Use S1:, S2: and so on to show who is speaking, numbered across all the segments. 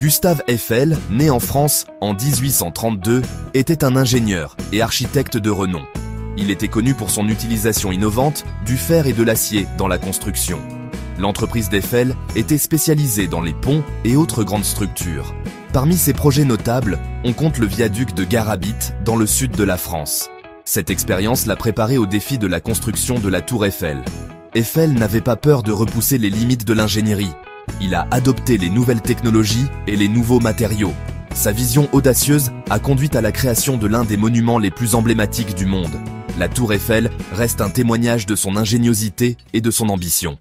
S1: Gustave Eiffel, né en France en 1832, était un ingénieur et architecte de renom. Il était connu pour son utilisation innovante du fer et de l'acier dans la construction. L'entreprise d'Eiffel était spécialisée dans les ponts et autres grandes structures. Parmi ses projets notables, on compte le viaduc de Garabit dans le sud de la France. Cette expérience l'a préparé au défi de la construction de la Tour Eiffel. Eiffel n'avait pas peur de repousser les limites de l'ingénierie. Il a adopté les nouvelles technologies et les nouveaux matériaux. Sa vision audacieuse a conduit à la création de l'un des monuments les plus emblématiques du monde. La Tour Eiffel reste un témoignage de son ingéniosité et de son ambition.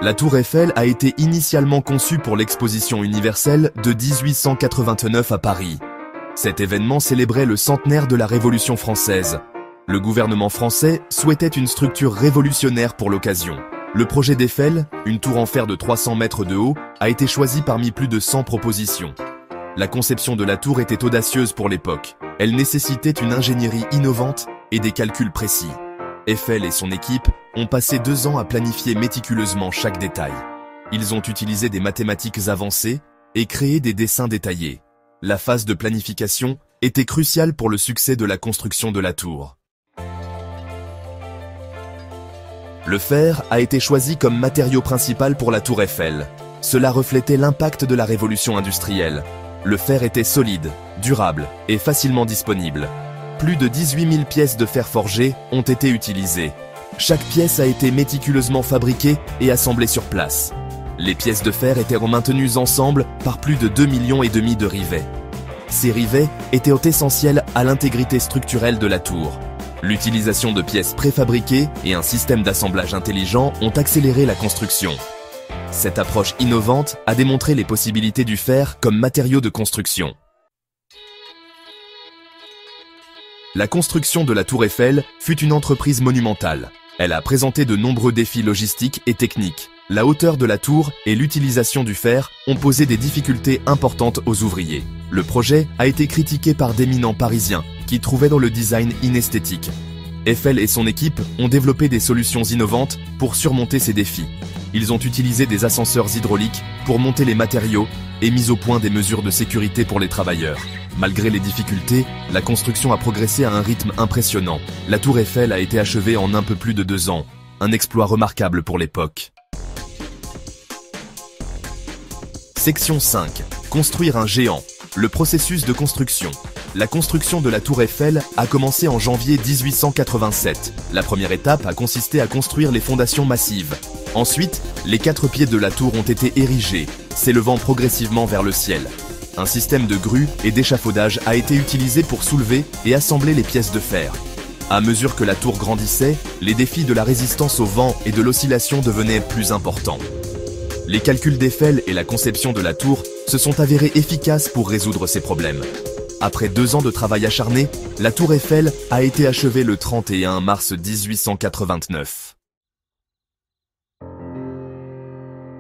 S1: La Tour Eiffel a été initialement conçue pour l'exposition universelle de 1889 à Paris. Cet événement célébrait le centenaire de la Révolution française. Le gouvernement français souhaitait une structure révolutionnaire pour l'occasion. Le projet d'Eiffel, une tour en fer de 300 mètres de haut, a été choisi parmi plus de 100 propositions. La conception de la tour était audacieuse pour l'époque. Elle nécessitait une ingénierie innovante et des calculs précis. Eiffel et son équipe ont passé 2 ans à planifier méticuleusement chaque détail. Ils ont utilisé des mathématiques avancées et créé des dessins détaillés. La phase de planification était cruciale pour le succès de la construction de la tour. Le fer a été choisi comme matériau principal pour la Tour Eiffel. Cela reflétait l'impact de la révolution industrielle. Le fer était solide, durable et facilement disponible. Plus de 18 000 pièces de fer forgé ont été utilisées. Chaque pièce a été méticuleusement fabriquée et assemblée sur place. Les pièces de fer étaient maintenues ensemble par plus de 2,5 millions de rivets. Ces rivets étaient essentiels à l'intégrité structurelle de la tour. L'utilisation de pièces préfabriquées et un système d'assemblage intelligent ont accéléré la construction. Cette approche innovante a démontré les possibilités du fer comme matériau de construction. La construction de la Tour Eiffel fut une entreprise monumentale. Elle a présenté de nombreux défis logistiques et techniques. La hauteur de la tour et l'utilisation du fer ont posé des difficultés importantes aux ouvriers. Le projet a été critiqué par d'éminents parisiens qui trouvaient dans le design inesthétique. Eiffel et son équipe ont développé des solutions innovantes pour surmonter ces défis. Ils ont utilisé des ascenseurs hydrauliques pour monter les matériaux et mis au point des mesures de sécurité pour les travailleurs. Malgré les difficultés, la construction a progressé à un rythme impressionnant. La Tour Eiffel a été achevée en un peu plus de 2 ans. Un exploit remarquable pour l'époque. Section 5. Construire un géant. Le processus de construction. La construction de la Tour Eiffel a commencé en janvier 1887. La première étape a consisté à construire les fondations massives. Ensuite, les 4 pieds de la tour ont été érigés, s'élevant progressivement vers le ciel. Un système de grues et d'échafaudage a été utilisé pour soulever et assembler les pièces de fer. À mesure que la tour grandissait, les défis de la résistance au vent et de l'oscillation devenaient plus importants. Les calculs d'Eiffel et la conception de la tour se sont avérés efficaces pour résoudre ces problèmes. Après 2 ans de travail acharné, la Tour Eiffel a été achevée le 31 mars 1889.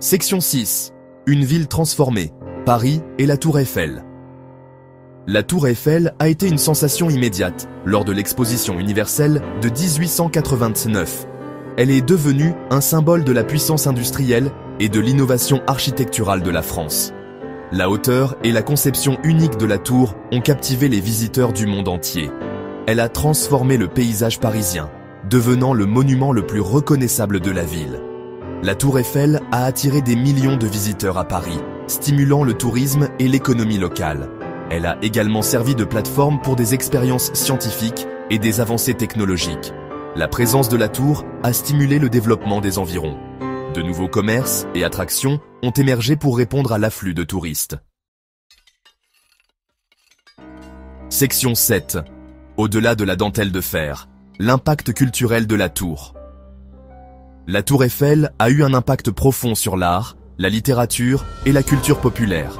S1: Section 6. Une ville transformée. Paris et la Tour Eiffel. La Tour Eiffel a été une sensation immédiate lors de l'exposition universelle de 1889. Elle est devenue un symbole de la puissance industrielle et de l'innovation architecturale de la France. La hauteur et la conception unique de la tour ont captivé les visiteurs du monde entier. Elle a transformé le paysage parisien, devenant le monument le plus reconnaissable de la ville. La Tour Eiffel a attiré des millions de visiteurs à Paris, stimulant le tourisme et l'économie locale. Elle a également servi de plateforme pour des expériences scientifiques et des avancées technologiques. La présence de la tour a stimulé le développement des environs. De nouveaux commerces et attractions ont émergé pour répondre à l'afflux de touristes. Section 7. Au-delà de la dentelle de fer, l'impact culturel de la tour. La Tour Eiffel a eu un impact profond sur l'art, la littérature et la culture populaire.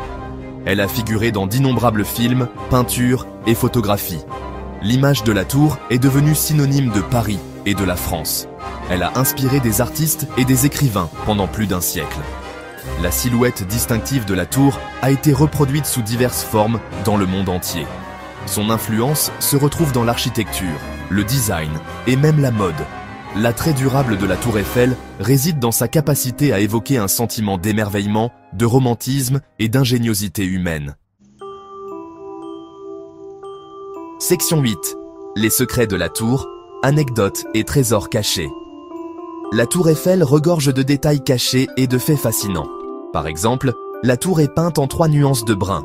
S1: Elle a figuré dans d'innombrables films, peintures et photographies. L'image de la tour est devenue synonyme de Paris et de la France. Elle a inspiré des artistes et des écrivains pendant plus d'1 siècle. La silhouette distinctive de la tour a été reproduite sous diverses formes dans le monde entier. Son influence se retrouve dans l'architecture, le design et même la mode. L'attrait durable de la Tour Eiffel réside dans sa capacité à évoquer un sentiment d'émerveillement, de romantisme et d'ingéniosité humaine. Section 8. Les secrets de la tour, anecdotes et trésors cachés. La Tour Eiffel regorge de détails cachés et de faits fascinants. Par exemple, la tour est peinte en 3 nuances de brun.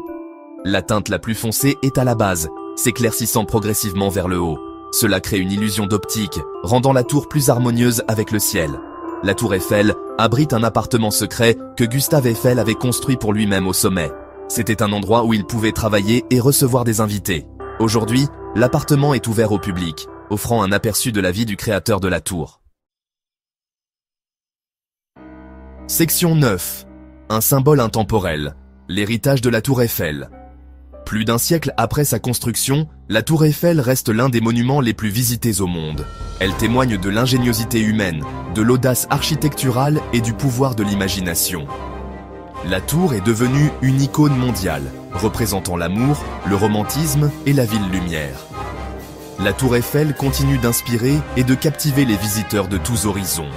S1: La teinte la plus foncée est à la base, s'éclaircissant progressivement vers le haut. Cela crée une illusion d'optique, rendant la tour plus harmonieuse avec le ciel. La Tour Eiffel abrite un appartement secret que Gustave Eiffel avait construit pour lui-même au sommet. C'était un endroit où il pouvait travailler et recevoir des invités. Aujourd'hui, l'appartement est ouvert au public, offrant un aperçu de la vie du créateur de la tour. Section 9. Un symbole intemporel, l'héritage de la Tour Eiffel. Plus d'un siècle après sa construction, la Tour Eiffel reste l'un des monuments les plus visités au monde. Elle témoigne de l'ingéniosité humaine, de l'audace architecturale et du pouvoir de l'imagination. La tour est devenue une icône mondiale, représentant l'amour, le romantisme et la ville lumière. La Tour Eiffel continue d'inspirer et de captiver les visiteurs de tous horizons.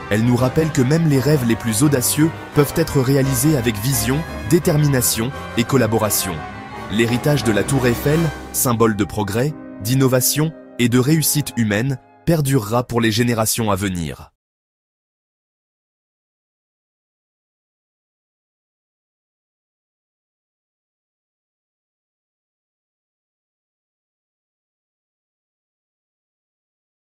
S1: Elle nous rappelle que même les rêves les plus audacieux peuvent être réalisés avec vision, détermination et collaboration. L'héritage de la Tour Eiffel, symbole de progrès, d'innovation et de réussite humaine, perdurera pour les générations à venir.